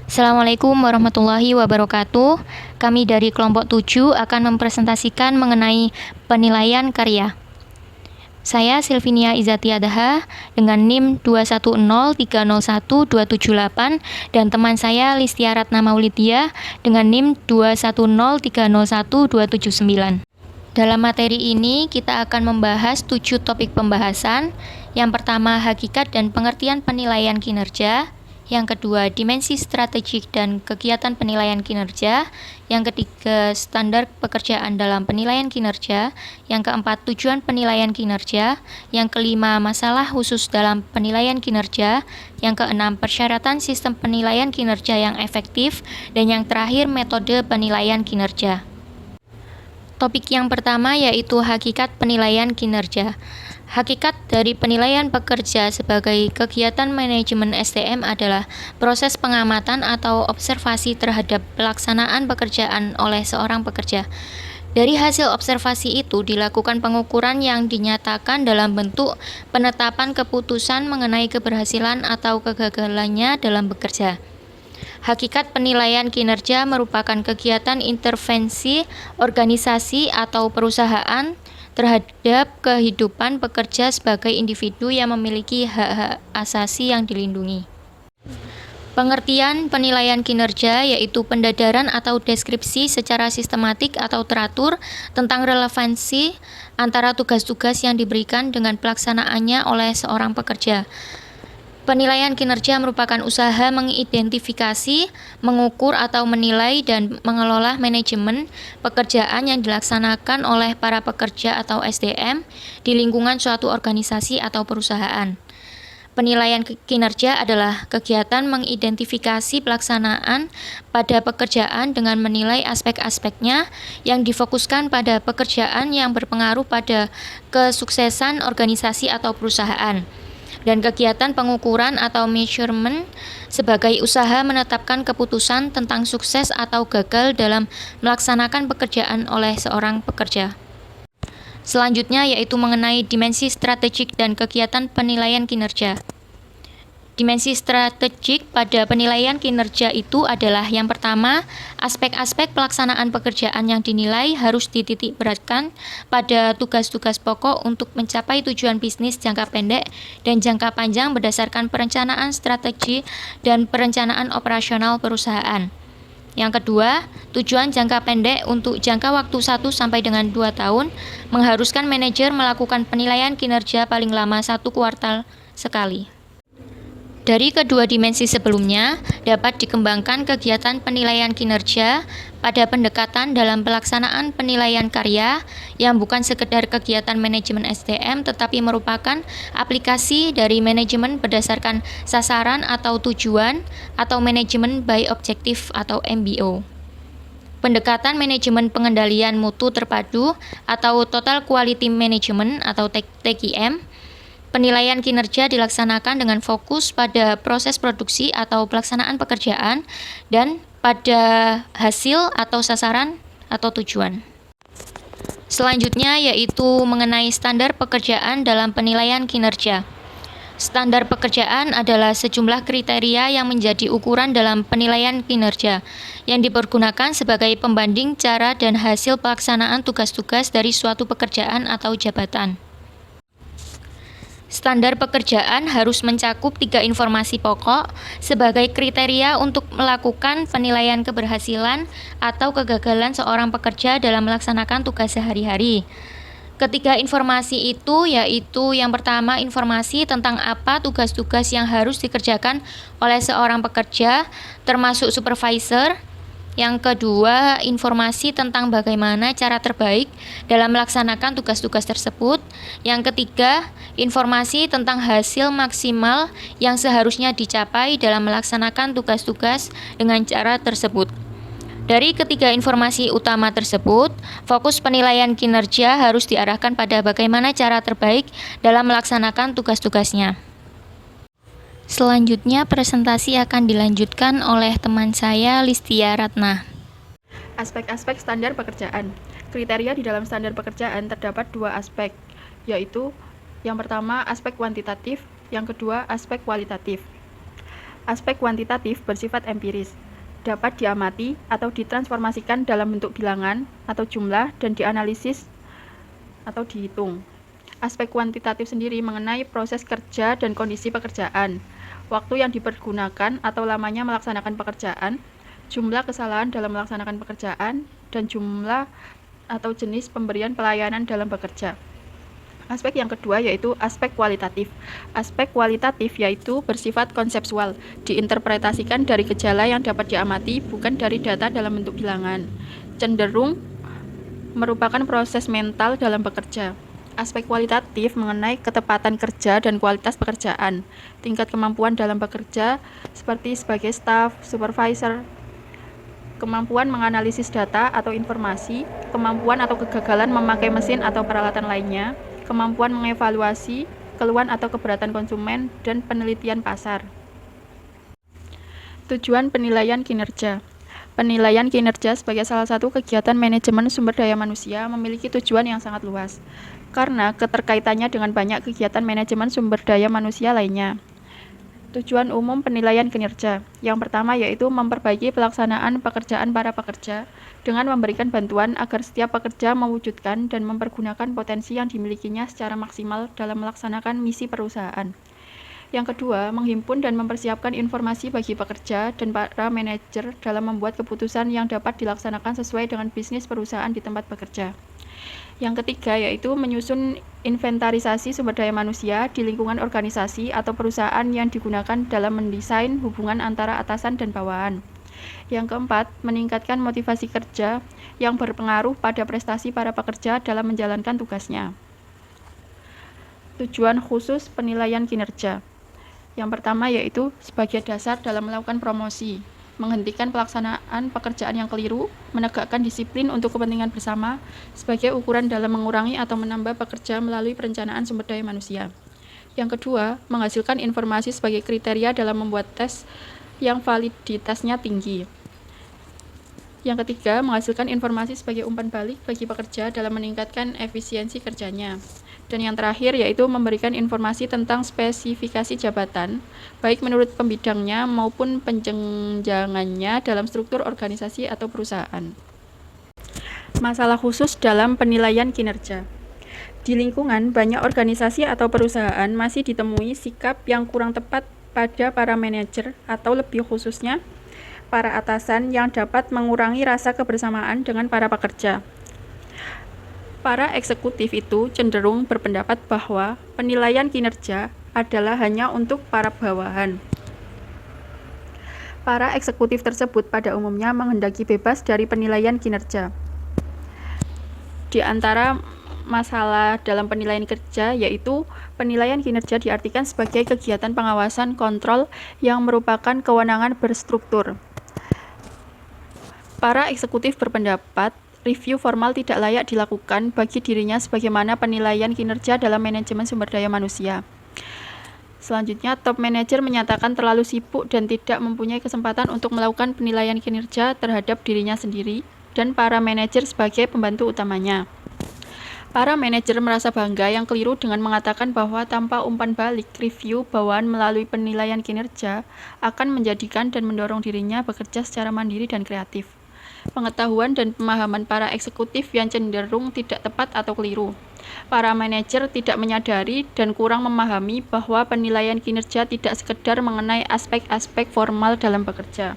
Assalamualaikum warahmatullahi wabarakatuh. Kami dari kelompok 7 akan mempresentasikan mengenai penilaian karya. Saya Silvinia Izati Adaha dengan NIM 210301278 dan teman saya Listia Ratna Maulidia dengan NIM 210301279. Dalam materi ini kita akan membahas 7 topik pembahasan. Yang pertama, hakikat dan pengertian penilaian kinerja. Yang kedua, dimensi strategik dan kegiatan penilaian kinerja. Yang ketiga, standar pekerjaan dalam penilaian kinerja. Yang keempat, tujuan penilaian kinerja. Yang kelima, masalah khusus dalam penilaian kinerja. Yang keenam, persyaratan sistem penilaian kinerja yang efektif. Dan yang terakhir, metode penilaian kinerja. Topik yang pertama yaitu hakikat penilaian kinerja. Hakikat dari penilaian pekerja sebagai kegiatan manajemen SDM adalah proses pengamatan atau observasi terhadap pelaksanaan pekerjaan oleh seorang pekerja. Dari hasil observasi itu dilakukan pengukuran yang dinyatakan dalam bentuk penetapan keputusan mengenai keberhasilan atau kegagalannya dalam bekerja. Hakikat penilaian kinerja merupakan kegiatan intervensi organisasi atau perusahaan terhadap kehidupan pekerja sebagai individu yang memiliki hak-hak asasi yang dilindungi. Pengertian penilaian kinerja yaitu pendadaran atau deskripsi secara sistematik atau teratur tentang relevansi antara tugas-tugas yang diberikan dengan pelaksanaannya oleh seorang pekerja. Penilaian kinerja merupakan usaha mengidentifikasi, mengukur atau menilai dan mengelola manajemen pekerjaan yang dilaksanakan oleh para pekerja atau SDM di lingkungan suatu organisasi atau perusahaan. Penilaian kinerja adalah kegiatan mengidentifikasi pelaksanaan pada pekerjaan dengan menilai aspek-aspeknya yang difokuskan pada pekerjaan yang berpengaruh pada kesuksesan organisasi atau perusahaan. Dan kegiatan pengukuran atau measurement sebagai usaha menetapkan keputusan tentang sukses atau gagal dalam melaksanakan pekerjaan oleh seorang pekerja. Selanjutnya yaitu mengenai dimensi strategik dan kegiatan penilaian kinerja. Dimensi strategik pada penilaian kinerja itu adalah yang pertama, aspek-aspek pelaksanaan pekerjaan yang dinilai harus dititikberatkan pada tugas-tugas pokok untuk mencapai tujuan bisnis jangka pendek dan jangka panjang berdasarkan perencanaan strategi dan perencanaan operasional perusahaan. Yang kedua, tujuan jangka pendek untuk jangka waktu 1 sampai dengan 2 tahun mengharuskan manajer melakukan penilaian kinerja paling lama 1 kuartal sekali. Dari kedua dimensi sebelumnya, dapat dikembangkan kegiatan penilaian kinerja pada pendekatan dalam pelaksanaan penilaian karya yang bukan sekedar kegiatan manajemen SDM tetapi merupakan aplikasi dari manajemen berdasarkan sasaran atau tujuan atau manajemen by objective atau MBO. Pendekatan manajemen pengendalian mutu terpadu atau Total Quality Management atau TQM. Penilaian kinerja dilaksanakan dengan fokus pada proses produksi atau pelaksanaan pekerjaan dan pada hasil atau sasaran atau tujuan. Selanjutnya yaitu mengenai standar pekerjaan dalam penilaian kinerja. Standar pekerjaan adalah sejumlah kriteria yang menjadi ukuran dalam penilaian kinerja yang dipergunakan sebagai pembanding cara dan hasil pelaksanaan tugas-tugas dari suatu pekerjaan atau jabatan. Standar pekerjaan harus mencakup 3 informasi pokok sebagai kriteria untuk melakukan penilaian keberhasilan atau kegagalan seorang pekerja dalam melaksanakan tugas sehari-hari. Ketiga informasi itu yaitu yang pertama informasi tentang apa tugas-tugas yang harus dikerjakan oleh seorang pekerja termasuk supervisor. Yang kedua, informasi tentang bagaimana cara terbaik dalam melaksanakan tugas-tugas tersebut. Yang ketiga, informasi tentang hasil maksimal yang seharusnya dicapai dalam melaksanakan tugas-tugas dengan cara tersebut. Dari ketiga informasi utama tersebut, fokus penilaian kinerja harus diarahkan pada bagaimana cara terbaik dalam melaksanakan tugas-tugasnya. Selanjutnya presentasi akan dilanjutkan oleh teman saya Listia Ratna. Aspek-aspek standar pekerjaan. Kriteria di dalam standar pekerjaan terdapat 2 aspek, yaitu yang pertama aspek kuantitatif, yang kedua aspek kualitatif. Aspek kuantitatif bersifat empiris, dapat diamati atau ditransformasikan dalam bentuk bilangan atau jumlah dan dianalisis atau dihitung. Aspek kuantitatif sendiri mengenai proses kerja dan kondisi pekerjaan, waktu yang dipergunakan atau lamanya melaksanakan pekerjaan, jumlah kesalahan dalam melaksanakan pekerjaan, dan jumlah atau jenis pemberian pelayanan dalam bekerja. Aspek yang kedua yaitu aspek kualitatif. Aspek kualitatif yaitu bersifat konseptual, diinterpretasikan dari gejala yang dapat diamati, bukan dari data dalam bentuk bilangan. Cenderung merupakan proses mental dalam bekerja. Aspek kualitatif mengenai ketepatan kerja dan kualitas pekerjaan, tingkat kemampuan dalam bekerja seperti sebagai staf, supervisor, kemampuan menganalisis data atau informasi, kemampuan atau kegagalan memakai mesin atau peralatan lainnya, kemampuan mengevaluasi keluhan atau keberatan konsumen, dan penelitian pasar. Tujuan penilaian kinerja. Penilaian kinerja sebagai salah satu kegiatan manajemen sumber daya manusia memiliki tujuan yang sangat luas, karena keterkaitannya dengan banyak kegiatan manajemen sumber daya manusia lainnya. Tujuan umum penilaian kinerja. Yang pertama yaitu memperbaiki pelaksanaan pekerjaan para pekerja dengan memberikan bantuan agar setiap pekerja mewujudkan dan mempergunakan potensi yang dimilikinya secara maksimal dalam melaksanakan misi perusahaan. Yang kedua, menghimpun dan mempersiapkan informasi bagi pekerja dan para manajer dalam membuat keputusan yang dapat dilaksanakan sesuai dengan bisnis perusahaan di tempat bekerja. Yang ketiga yaitu menyusun inventarisasi sumber daya manusia di lingkungan organisasi atau perusahaan yang digunakan dalam mendesain hubungan antara atasan dan bawahan. Yang keempat, meningkatkan motivasi kerja yang berpengaruh pada prestasi para pekerja dalam menjalankan tugasnya. Tujuan khusus penilaian kinerja. Yang pertama yaitu sebagai dasar dalam melakukan promosi, menghentikan pelaksanaan pekerjaan yang keliru, menegakkan disiplin untuk kepentingan bersama sebagai ukuran dalam mengurangi atau menambah pekerja melalui perencanaan sumber daya manusia. Yang kedua, menghasilkan informasi sebagai kriteria dalam membuat tes yang validitasnya tinggi. Yang ketiga, menghasilkan informasi sebagai umpan balik bagi pekerja dalam meningkatkan efisiensi kerjanya. Dan yang terakhir yaitu memberikan informasi tentang spesifikasi jabatan, baik menurut pembidangnya maupun penjenjangannya dalam struktur organisasi atau perusahaan. Masalah khusus dalam penilaian kinerja. Di lingkungan, banyak organisasi atau perusahaan masih ditemui sikap yang kurang tepat pada para manajer atau lebih khususnya para atasan yang dapat mengurangi rasa kebersamaan dengan para pekerja. Para eksekutif itu cenderung berpendapat bahwa penilaian kinerja adalah hanya untuk para bawahan. Para eksekutif tersebut pada umumnya menghendaki bebas dari penilaian kinerja. Di antara masalah dalam penilaian kerja yaitu penilaian kinerja diartikan sebagai kegiatan pengawasan kontrol yang merupakan kewenangan berstruktur. Para eksekutif berpendapat review formal tidak layak dilakukan bagi dirinya sebagaimana penilaian kinerja dalam manajemen sumber daya manusia. Selanjutnya, top manager menyatakan terlalu sibuk dan tidak mempunyai kesempatan untuk melakukan penilaian kinerja terhadap dirinya sendiri dan para manajer sebagai pembantu utamanya. Para manajer merasa bangga yang keliru dengan mengatakan bahwa tanpa umpan balik, review bawahan melalui penilaian kinerja akan menjadikan dan mendorong dirinya bekerja secara mandiri dan kreatif. Pengetahuan dan pemahaman para eksekutif yang cenderung tidak tepat atau keliru. Para manajer tidak menyadari dan kurang memahami bahwa penilaian kinerja tidak sekedar mengenai aspek-aspek formal dalam bekerja.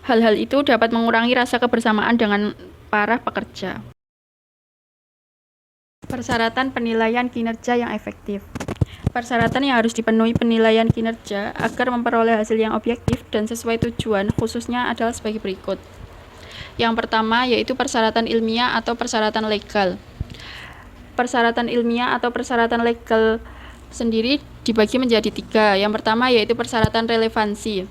Hal-hal itu dapat mengurangi rasa kebersamaan dengan para pekerja. Persyaratan penilaian kinerja yang efektif. Persyaratan yang harus dipenuhi penilaian kinerja agar memperoleh hasil yang objektif dan sesuai tujuan khususnya adalah sebagai berikut. Yang pertama yaitu persyaratan ilmiah atau persyaratan legal. Persyaratan ilmiah atau persyaratan legal sendiri dibagi menjadi 3. Yang pertama yaitu persyaratan relevansi.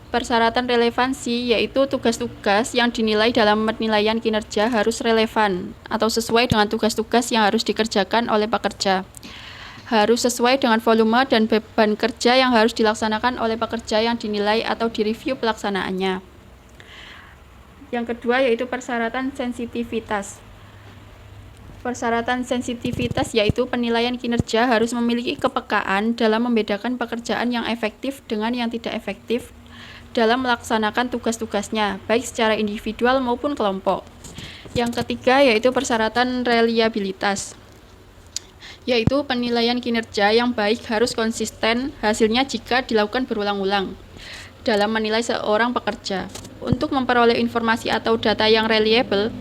Persyaratan relevansi yaitu tugas-tugas yang dinilai dalam penilaian kinerja harus relevan atau sesuai dengan tugas-tugas yang harus dikerjakan oleh pekerja. Harus sesuai dengan volume dan beban kerja yang harus dilaksanakan oleh pekerja yang dinilai atau direview pelaksanaannya. Yang kedua yaitu persyaratan sensitivitas. Persyaratan sensitivitas yaitu penilaian kinerja harus memiliki kepekaan dalam membedakan pekerjaan yang efektif dengan yang tidak efektif dalam melaksanakan tugas-tugasnya, baik secara individual maupun kelompok. Yang ketiga yaitu persyaratan reliabilitas, yaitu penilaian kinerja yang baik harus konsisten hasilnya jika dilakukan berulang-ulang dalam menilai seorang pekerja. Untuk memperoleh informasi atau data yang reliable,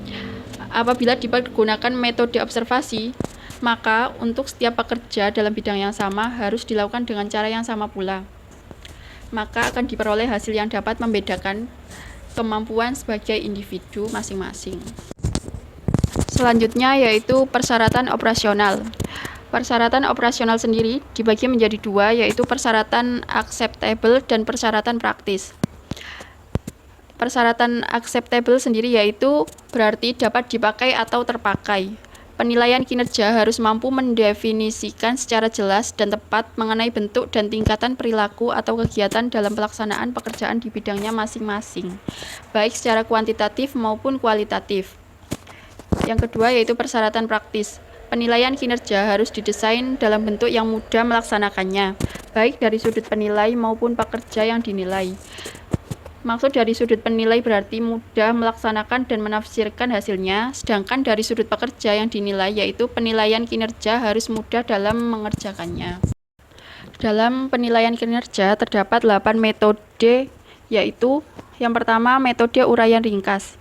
apabila dipergunakan metode observasi, maka untuk setiap pekerja dalam bidang yang sama harus dilakukan dengan cara yang sama pula. Maka akan diperoleh hasil yang dapat membedakan kemampuan sebagai individu masing-masing. Selanjutnya yaitu persyaratan operasional. Persyaratan operasional sendiri dibagi menjadi dua, yaitu persyaratan acceptable dan persyaratan praktis. Persyaratan acceptable sendiri yaitu berarti dapat dipakai atau terpakai. Penilaian kinerja harus mampu mendefinisikan secara jelas dan tepat mengenai bentuk dan tingkatan perilaku atau kegiatan dalam pelaksanaan pekerjaan di bidangnya masing-masing, baik secara kuantitatif maupun kualitatif. Yang kedua yaitu persyaratan praktis. Penilaian kinerja harus didesain dalam bentuk yang mudah melaksanakannya, baik dari sudut penilai maupun pekerja yang dinilai. Maksud dari sudut penilai berarti mudah melaksanakan dan menafsirkan hasilnya, sedangkan dari sudut pekerja yang dinilai yaitu penilaian kinerja harus mudah dalam mengerjakannya. Dalam penilaian kinerja terdapat 8 metode, yaitu yang pertama metode uraian ringkas.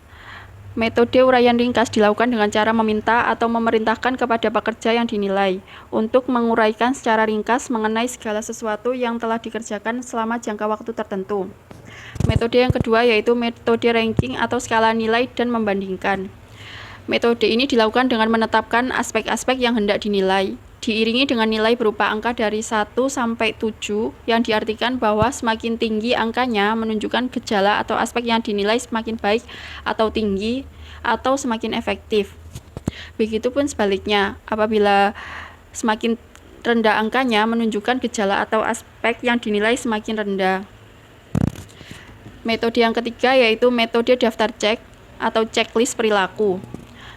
Metode uraian ringkas dilakukan dengan cara meminta atau memerintahkan kepada pekerja yang dinilai untuk menguraikan secara ringkas mengenai segala sesuatu yang telah dikerjakan selama jangka waktu tertentu. Metode yang kedua yaitu metode ranking atau skala nilai dan membandingkan. Metode ini dilakukan dengan menetapkan aspek-aspek yang hendak dinilai, diiringi dengan nilai berupa angka dari 1 sampai 7 yang diartikan bahwa semakin tinggi angkanya menunjukkan gejala atau aspek yang dinilai semakin baik atau tinggi atau semakin efektif. Begitupun sebaliknya, apabila semakin rendah angkanya menunjukkan gejala atau aspek yang dinilai semakin rendah. Metode yang ketiga yaitu metode daftar cek atau checklist perilaku.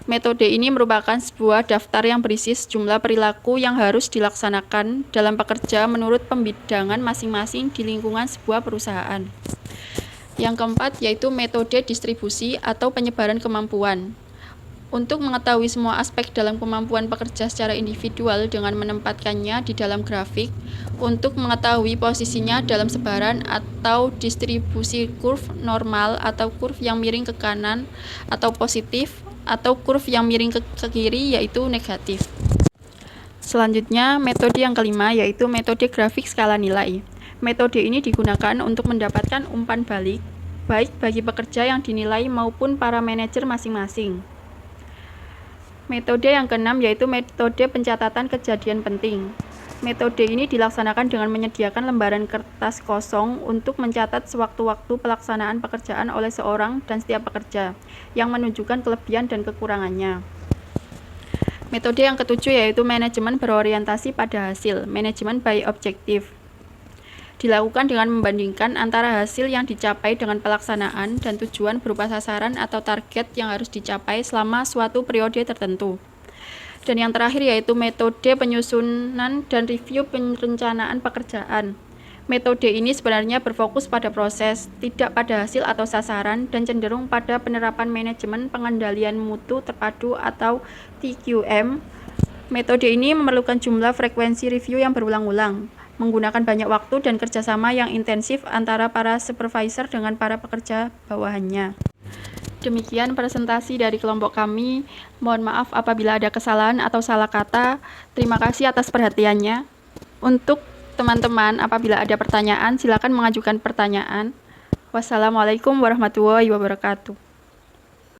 Metode ini merupakan sebuah daftar yang berisi sejumlah perilaku yang harus dilaksanakan dalam pekerja menurut pembidangan masing-masing di lingkungan sebuah perusahaan. Yang keempat yaitu metode distribusi atau penyebaran kemampuan. Untuk mengetahui semua aspek dalam kemampuan pekerja secara individual dengan menempatkannya di dalam grafik, untuk mengetahui posisinya dalam sebaran atau distribusi kurve normal atau kurve yang miring ke kanan atau positif, atau kurve yang miring ke kiri yaitu negatif. Selanjutnya, metode yang kelima yaitu metode grafik skala nilai. Metode ini digunakan untuk mendapatkan umpan balik, baik bagi pekerja yang dinilai maupun para manajer masing-masing. Metode yang keenam yaitu metode pencatatan kejadian penting. Metode ini dilaksanakan dengan menyediakan lembaran kertas kosong untuk mencatat sewaktu-waktu pelaksanaan pekerjaan oleh seorang dan setiap pekerja, yang menunjukkan kelebihan dan kekurangannya. Metode yang ketujuh yaitu manajemen berorientasi pada hasil, manajemen by objective. Dilakukan dengan membandingkan antara hasil yang dicapai dengan pelaksanaan dan tujuan berupa sasaran atau target yang harus dicapai selama suatu periode tertentu. Dan yang terakhir yaitu metode penyusunan dan review perencanaan pekerjaan. Metode ini sebenarnya berfokus pada proses, tidak pada hasil atau sasaran, dan cenderung pada penerapan manajemen pengendalian mutu terpadu atau TQM. Metode ini memerlukan jumlah frekuensi review yang berulang-ulang, menggunakan banyak waktu dan kerjasama yang intensif antara para supervisor dengan para pekerja bawahannya. Demikian presentasi dari kelompok kami. Mohon maaf apabila ada kesalahan atau salah kata. Terima kasih atas perhatiannya. Untuk teman-teman, apabila ada pertanyaan, silakan mengajukan pertanyaan. Wassalamualaikum warahmatullahi wabarakatuh.